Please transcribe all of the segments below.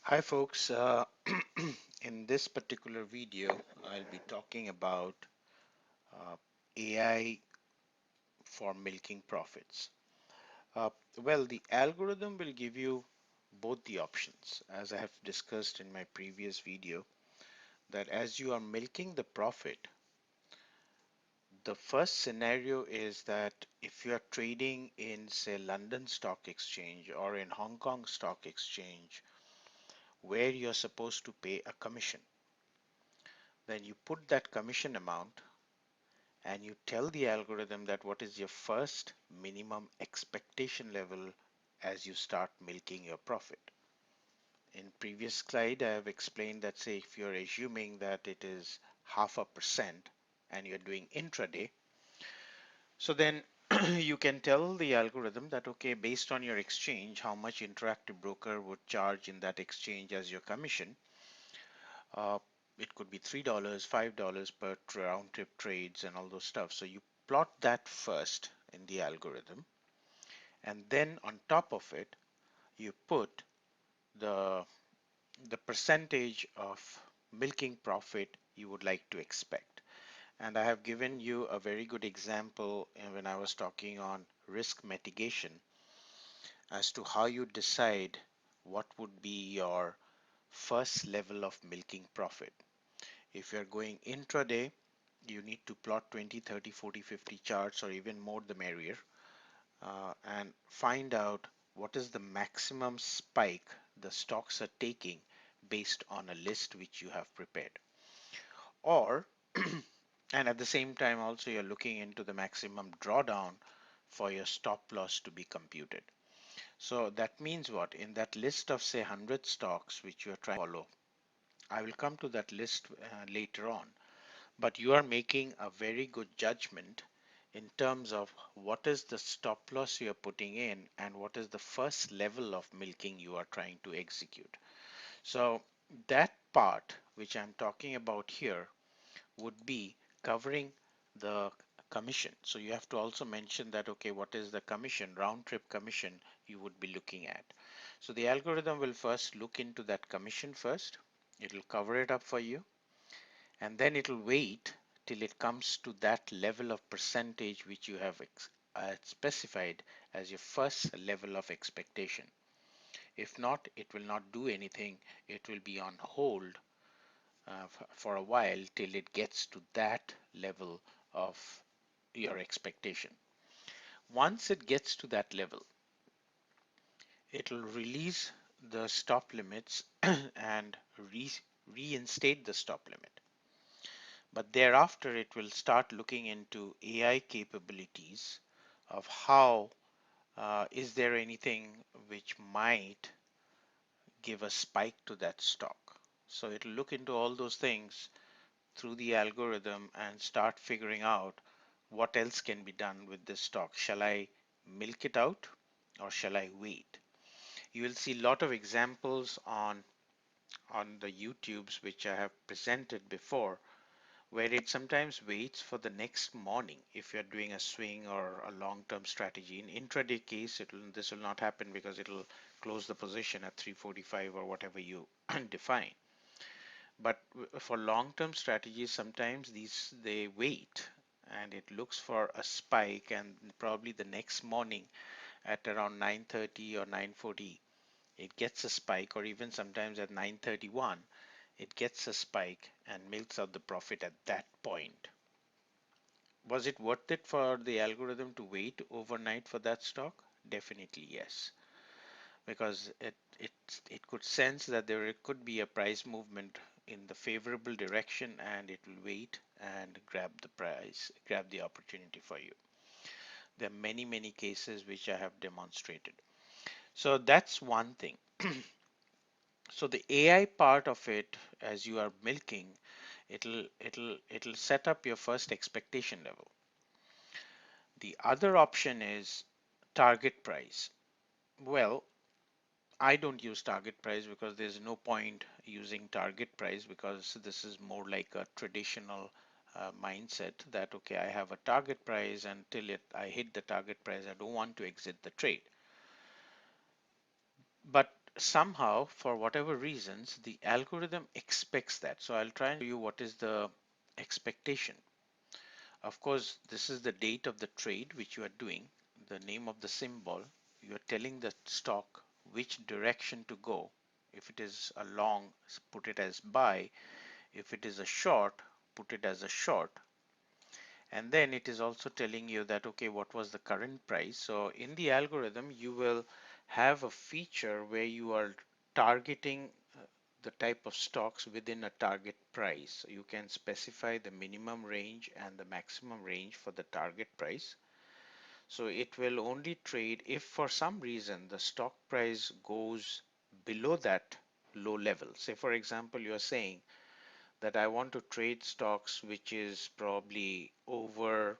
Hi folks, in this particular video I'll be talking about uh, AI for milking profits. Well, the algorithm will give you both the options, as I have discussed in my previous video, that as you are milking the profit, the first scenario is that if you are trading in say London Stock Exchange or in Hong Kong Stock Exchange where you're supposed to pay a commission, then you put that commission amount and you tell the algorithm that what is your first minimum expectation level as you start milking your profit. In previous slide, I have explained that say if you're assuming that it is 0.5% and you're doing intraday, so then you can tell the algorithm that okay, based on your exchange, how much Interactive Broker would charge in that exchange as your commission. Uh, it could be $3, $5 per round trip trades and all those stuff. So you plot that first in the algorithm, and then on top of it, you put the the percentage of milking profit you would like to expect. And I have given you a very good example when I was talking on risk mitigation as to how you decide what would be your first level of milking profit. If you're going intraday, you need to plot 20, 30, 40, 50 charts or even more the merrier, and find out what is the maximum spike the stocks are taking based on a list which you have prepared. Or, and at the same time also you're looking into the maximum drawdown for your stop loss to be computed. So that means what? In that list of say 100 stocks which you are trying to follow, I will come to that list later on. But you are making a very good judgment in terms of what is the stop loss you are putting in and what is the first level of milking you are trying to execute. So that part which I'm talking about here would be covering the commission. So you have to also mention that okay, what is the commission, round trip commission you would be looking at. So the algorithm will first look into that commission first. It will cover it up for you, and then it will wait till it comes to that level of percentage which you have specified as your first level of expectation. If not, it will not do anything. It will be on hold for a while till it gets to that level of your expectation. Once it gets to that level, it will release the stop limits and reinstate the stop limit. But thereafter, it will start looking into AI capabilities of how is there anything which might give a spike to that stock. So it'll look into all those things through the algorithm and start figuring out what else can be done with this stock. Shall I milk it out or shall I wait? You will see a lot of examples on the YouTubes which I have presented before, where it sometimes waits for the next morning if you're doing a swing or a long-term strategy. In intraday case, this will not happen because it'll close the position at 345 or whatever you define. But for long-term strategies, sometimes they wait and it looks for a spike, and probably the next morning at around 9:30 or 9:40 it gets a spike, or even sometimes at 9:31 it gets a spike and milks out the profit at that point. Was it worth it for the algorithm to wait overnight for that stock? Definitely yes, because it could sense that there could be a price movement in the favorable direction, and it will wait and grab the price, grab the opportunity for you. There are many cases which I have demonstrated. So that's one thing. So the AI part of it, as you are milking, it'll set up your first expectation level. The other option is target price. Well, I don't use target price because there's no point using target price, because this is more like a traditional mindset that okay, I have a target price, until I hit the target price I don't want to exit the trade. But somehow, for whatever reasons, the algorithm expects that. So I'll try and show you what is the expectation. Of course, this is the date of the trade which you are doing, the name of the symbol. You are telling the stock which direction to go. If it is a long, put it as buy. If it is a short, put it as a short. And then it is also telling you that, okay, what was the current price? So in the algorithm, you will have a feature where you are targeting the type of stocks within a target price. So you can specify the minimum range and the maximum range for the target price. So it will only trade if for some reason the stock price goes below that low level. Say for example, you are saying that I want to trade stocks which is probably over,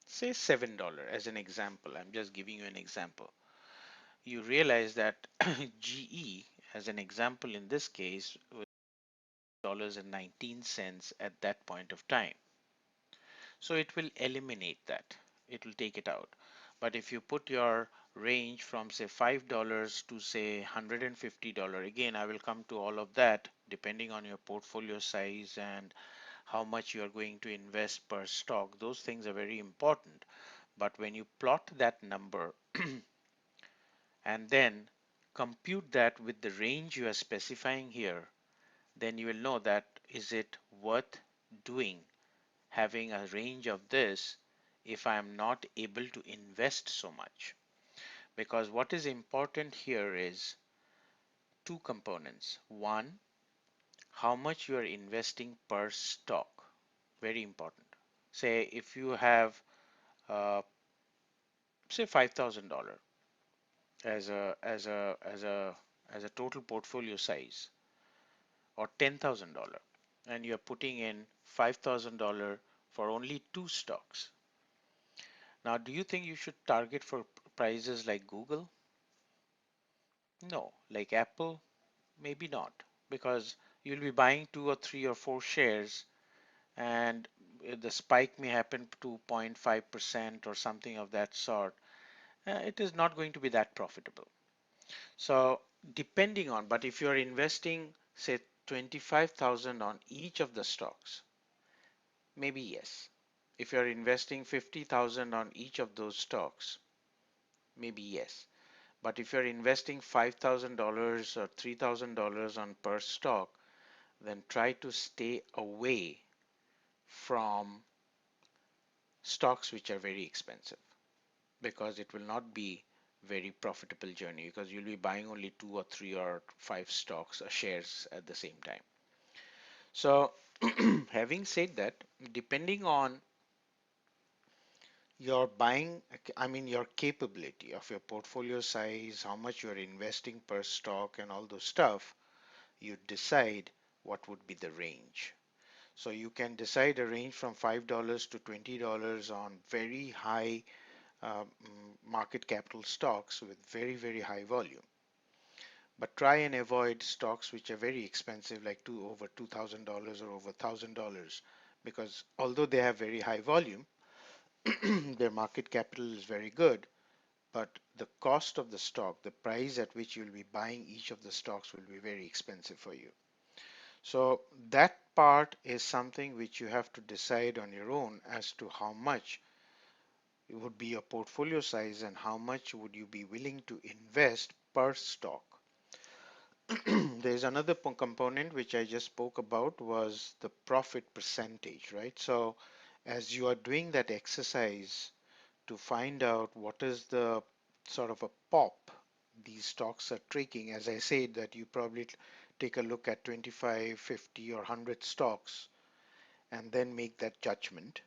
say, $7 as an example. I'm just giving you an example. You realize that GE, as an example in this case, was $19 at that point of time. So it will eliminate that. It will take it out. But if you put your range from say $5 to say $150, again, I will come to all of that depending on your portfolio size and how much you are going to invest per stock. Those things are very important. But when you plot that number and then compute that with the range you are specifying here, then you will know that is it worth doing having a range of this if I am not able to invest so much. Because what is important here is two components. One, how much you are investing per stock. Very important. Say if you have say $5,000 as a total portfolio size, or $10,000, and you're putting in $5,000 for only two stocks. Now, do you think you should target for prices like Google? No. Like Apple? Maybe not, because you'll be buying two or three or four shares, and the spike may happen to 0.5% or something of that sort. It is not going to be that profitable. So depending on, but if you're investing say 25,000 on each of the stocks, maybe yes. If you're investing 50,000 on each of those stocks, maybe yes. But if you're investing $5,000 or $3,000 on per stock, then try to stay away from stocks which are very expensive, because it will not be very profitable journey, because you'll be buying only two or three or five stocks or shares at the same time. So having said that, depending on your buying, I mean your capability of your portfolio size, how much you're investing per stock and all those stuff, you decide what would be the range. So you can decide a range from $5 to $20 on very high market capital stocks with very, very high volume. But try and avoid stocks which are very expensive, like over $2,000 or over $1,000, because although they have very high volume, their market capital is very good, but the cost of the stock, the price at which you'll be buying each of the stocks, will be very expensive for you. So that part is something which you have to decide on your own as to how much it would be your portfolio size and how much would you be willing to invest per stock. There's another component which I just spoke about, was the profit percentage, right? So as you are doing that exercise to find out what is the sort of a pop these stocks are taking, as I said, that you probably take a look at 25, 50 or 100 stocks and then make that judgment.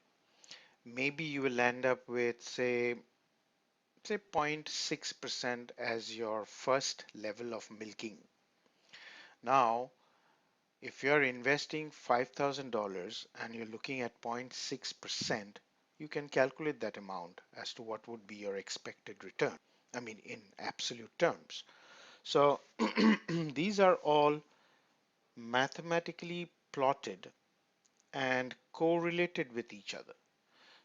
Maybe you will end up with say 0.6% as your first level of milking. Now, if you're investing $5,000 and you're looking at 0.6%, you can calculate that amount as to what would be your expected return. I mean, in absolute terms. So these are all mathematically plotted and correlated with each other.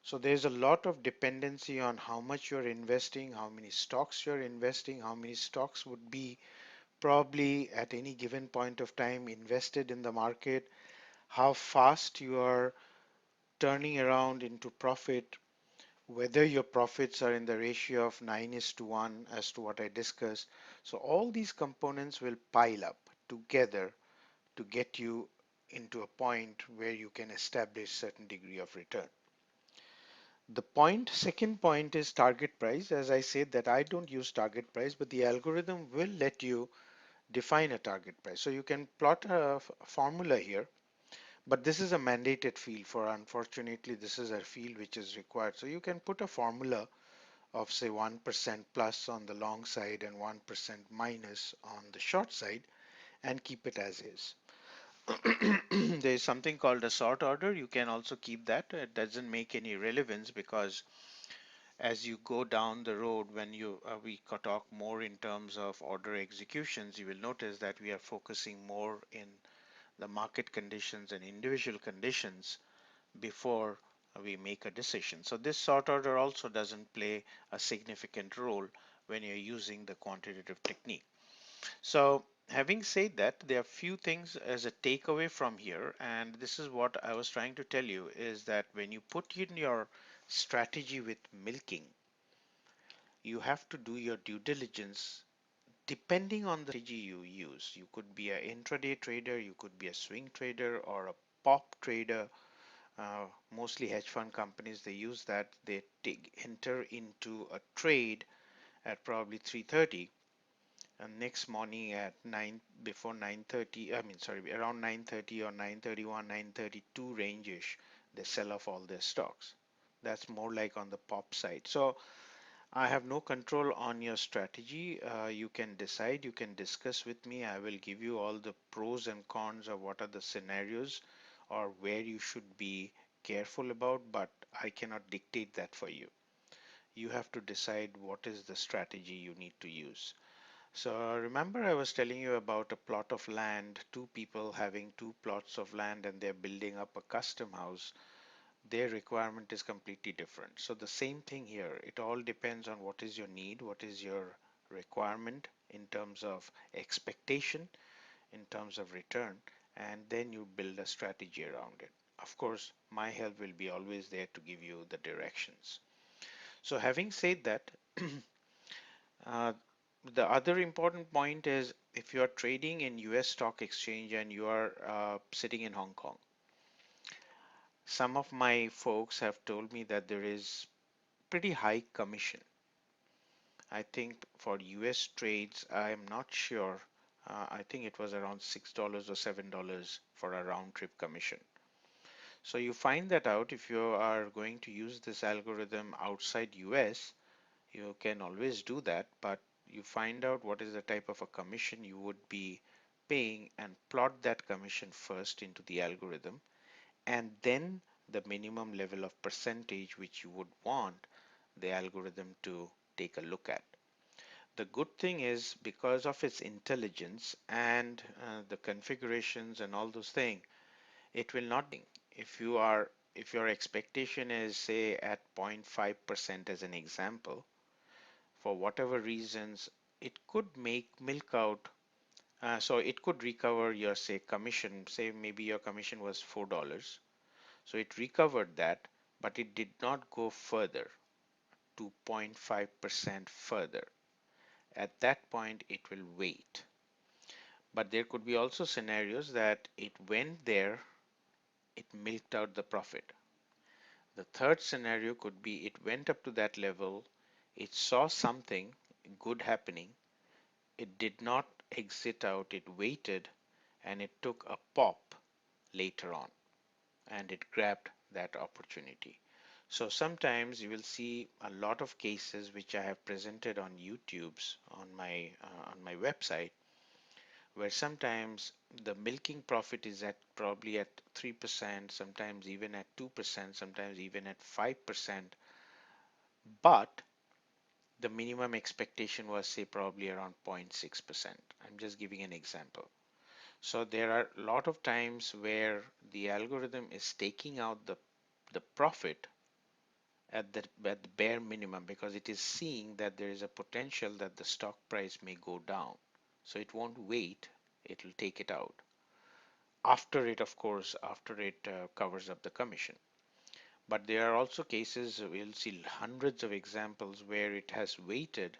So there's a lot of dependency on how much you're investing, how many stocks you're investing, how many stocks would be probably at any given point of time invested in the market, how fast you are turning around into profit, whether your profits are in the ratio of 9 is to 1 as to what I discussed. So all these components will pile up together to get you into a point where you can establish certain degree of return. Second point is target price. As I said that I don't use target price, but the algorithm will let you define a target price. So you can plot a formula here, but this is a mandated field for, unfortunately, this is a field which is required. So you can put a formula of say 1% plus on the long side and 1% minus on the short side and keep it as is. There is something called a sort order. You can also keep that. It doesn't make any relevance because as you go down the road, when we talk more in terms of order executions, you will notice that we are focusing more in the market conditions and individual conditions before we make a decision. So this sort order also doesn't play a significant role when you're using the quantitative technique. So having said that, there are few things as a takeaway from here, and this is what I was trying to tell you, is that when you put in your strategy with milking, you have to do your due diligence depending on the strategy you use. You could be an intraday trader, you could be a swing trader or a pop trader. Mostly hedge fund companies, they use that. They enter into a trade at probably 3:30, and next morning at 9, before 9:30, I mean sorry, around 9:30 or 9:31, 9:32 range-ish, they sell off all their stocks. That's more like on the pop side. So I have no control on your strategy. You can decide, you can discuss with me. I will give you all the pros and cons of what are the scenarios or where you should be careful about, but I cannot dictate that for you. You have to decide what is the strategy you need to use. So remember I was telling you about a plot of land, two people having two plots of land and they're building up a custom house. Their requirement is completely different. So the same thing here. It all depends on what is your need, what is your requirement in terms of expectation, in terms of return, and then you build a strategy around it. Of course, my help will be always there to give you the directions. So having said that, uh, the other important point is if you are trading in US stock exchange and you are sitting in Hong Kong, some of my folks have told me that there is pretty high commission. I think for US trades, I am not sure. I think it was around $6 or $7 for a round trip commission. So you find that out if you are going to use this algorithm outside US, you can always do that, but you find out what is the type of a commission you would be paying and plot that commission first into the algorithm, and then the minimum level of percentage which you would want the algorithm to take a look at. The good thing is because of its intelligence and the configurations and all those things, it will not if you are if your expectation is say at 0.5% as an example, for whatever reasons, it could make milk out. So it could recover your say commission. Say maybe your commission was $4, so it recovered that, but it did not go further to 0.5% further. At that point, it will wait. But there could be also scenarios that it went there, it milked out the profit. The third scenario could be it went up to that level, it saw something good happening, it did not exit out, it waited, and it took a pop later on and it grabbed that opportunity. So sometimes you will see a lot of cases which I have presented on YouTube's on my website, where sometimes the milking profit is at probably at 3%, sometimes even at 2%, sometimes even at 5%, but the minimum expectation was say probably around 0.6%. I'm just giving an example. So there are a lot of times where the algorithm is taking out the profit at the bare minimum, because it is seeing that there is a potential that the stock price may go down. So it won't wait, it will take it out. After it, of course, after it covers up the commission. But there are also cases, we'll see hundreds of examples where it has waited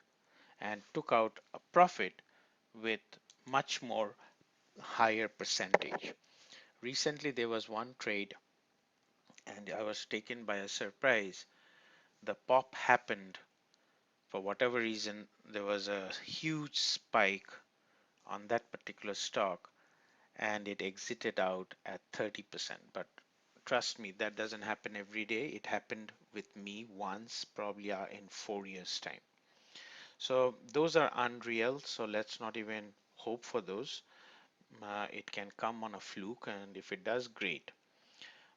and took out a profit with much more higher percentage. Recently, there was one trade and I was taken by a surprise. The pop happened for whatever reason. There was a huge spike on that particular stock and it exited out at 30%. But trust me, that doesn't happen every day. It happened with me once, probably in 4 years' time. So those are unreal. So let's not even hope for those. It can come on a fluke, and if it does, great.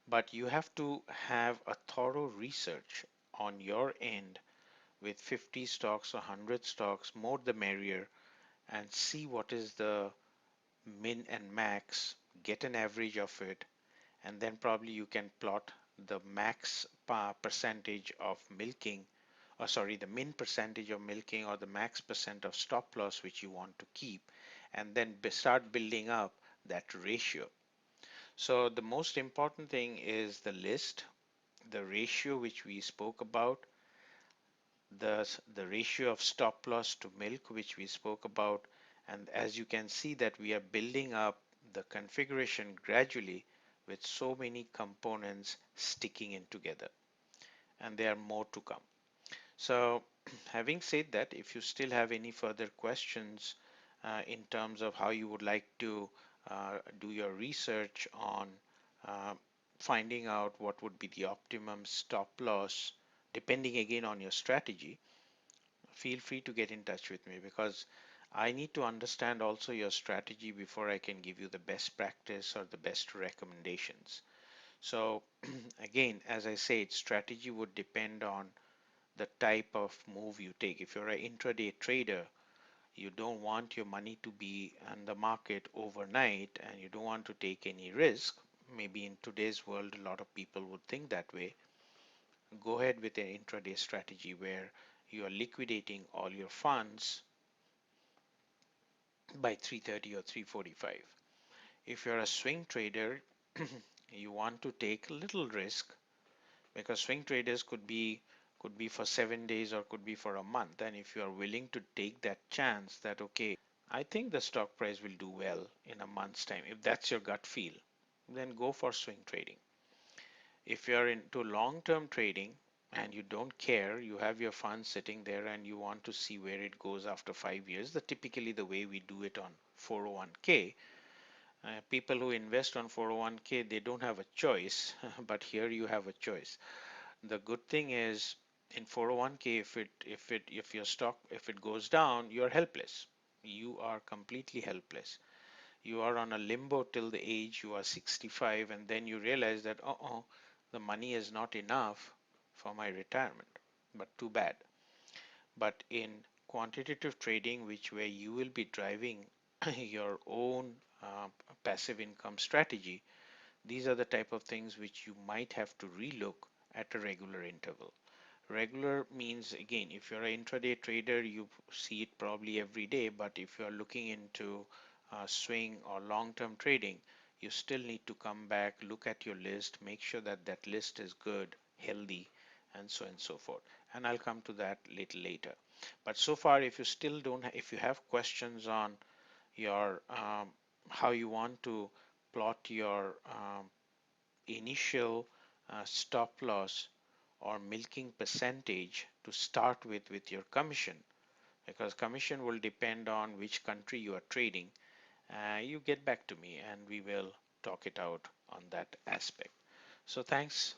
But you have to have a thorough research on your end with 50 stocks or 100 stocks, more the merrier, and see what is the min and max, get an average of it, and then probably you can plot the max percentage of milking, or sorry, the min percentage of milking or the max percent of stop loss which you want to keep, and then start building up that ratio. So the most important thing is the list, the ratio which we spoke about, the ratio of stop loss to milk which we spoke about, and as you can see that we are building up the configuration gradually with so many components sticking in together, and there are more to come. So having said that, if you still have any further questions in terms of how you would like to do your research on uh, finding out what would be the optimum stop loss, depending again on your strategy, feel free to get in touch with me, because I need to understand also your strategy before I can give you the best practice or the best recommendations. So again, as I said, strategy would depend on the type of move you take. If you're an intraday trader, you don't want your money to be in the market overnight and you don't want to take any risk. Maybe in today's world, a lot of people would think that way. Go ahead with an intraday strategy where you are liquidating all your funds by 3:30 or 3:45. If you're a swing trader, you want to take a little risk, because swing traders could be for 7 days or could be for a month. And if you are willing to take that chance that, okay, I think the stock price will do well in a month's time, if that's your gut feel, then go for swing trading. If you're into long-term trading and you don't care, you have your funds sitting there and you want to see where it goes after 5 years, typically the way we do it on 401k, people who invest on 401k, they don't have a choice, but here you have a choice. The good thing is in 401k, if your stock, if it goes down, you're helpless. You are completely helpless. You are on a limbo till the age you are 65, and then you realize that, oh, the money is not enough for my retirement. But too bad. But in quantitative trading, which where you will be driving your own passive income strategy, these are the type of things which you might have to relook at a regular interval. Regular means, again, if you're an intraday trader, you see it probably every day, but if you're looking into swing or long-term trading, you still need to come back, look at your list, make sure that that list is good, healthy, and so on and so forth. And I'll come to that little later. But so far, if you still don't, if you have questions on your how you want to plot your initial stop loss or milking percentage to start with your commission, because commission will depend on which country you are trading, you get back to me and we will talk it out on that aspect. So thanks